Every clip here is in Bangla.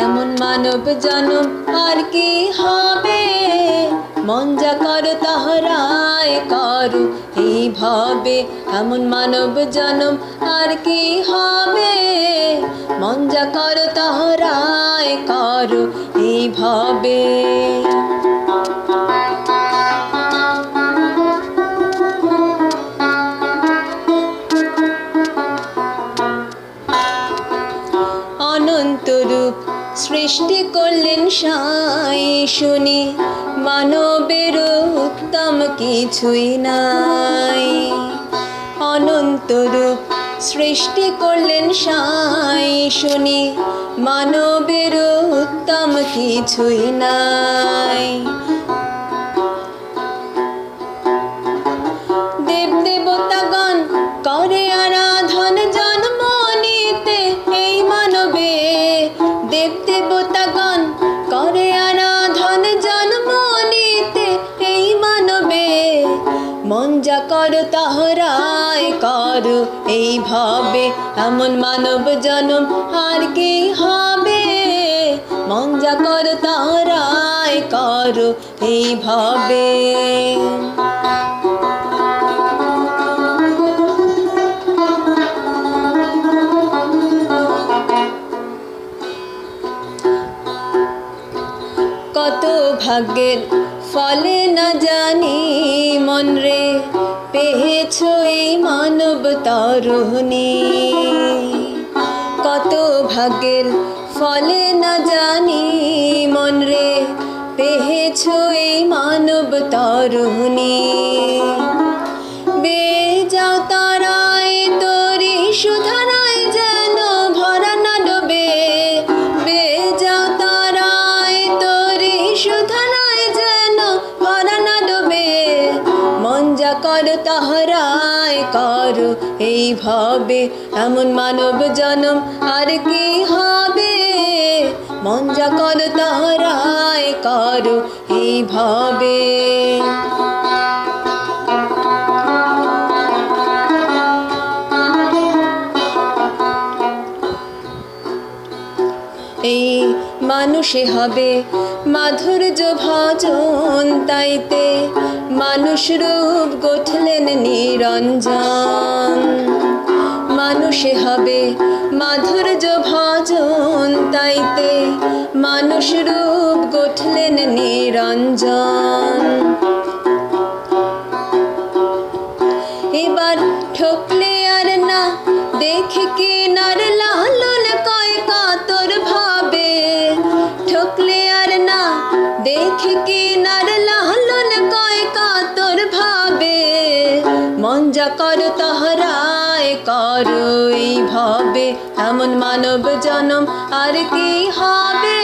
এমন মানব জনম আর কি হবে, মন যা করো তাহারাই করো এইভাবে। এমন মানব জনম আর কি হবে, মন যা করো তাহারাই করো এইভাবে। অনন্ত রূপ সৃষ্টি করলেন সাই, শুনি মানবের উত্তম কিছুই নাই। অনন্ত রূপ সৃষ্টি করলেন সাই, শুনি মানবের উত্তম কিছুই নাই। দেব দেবতাগণ করে আরাধন জন্ম নিতে এই মানবে। দেব দেবতাগণ করে আরাধন জন্ম নিতে এই মানবে। মন যা করো তাহারাই করো এইভাবে। এমন মানব জনম আর কি হবে, মন যা করো তাহারাই করো এইভাবে। কত ভাগ্যের ফলে না জানি মন রে, পেয়েছ এই মানব তরুণী। কত ভাগ্যের ফলে না জানি মন রে, পেয়েছ এই মানব তরুণী। বেজাও তারায় তোরি সুধারায় যেন ভরা না ডোবে। বেজাও তারায় তোরি সুধারায় যেন ভরা না ডোবে। মন যা করো তাহারাই করো এইভাবে। এমন মানব জনম আর কি হবে, মন যা করো তাহারাই করো এইভাবে। এই মানুষে হবে মাধুর্য ভজন, তাইতে মানুষ রূপ গঠলেন নিরঞ্জন। মানুষে হবে মাধুর্য ভজন, তাইতে মানুষ রূপ গঠলেন নিরঞ্জন। এবার ঠকলে আর না দেখে কি নার লালন কয় কাতর ভাবে। ঠকলে আর না দেখে কি নার লালন কয় কাতর ভাবে। মন যা করো তাহারাই করো এইভাবে। এমন মানব জনম আর কি হবে,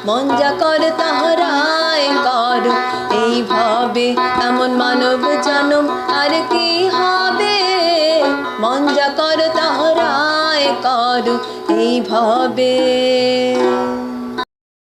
মন যা করো তাহারাই করো এইভাবে। এমন মানব জনম আর কি হবে, মন যা করো তাহারাই করো এইভাবে।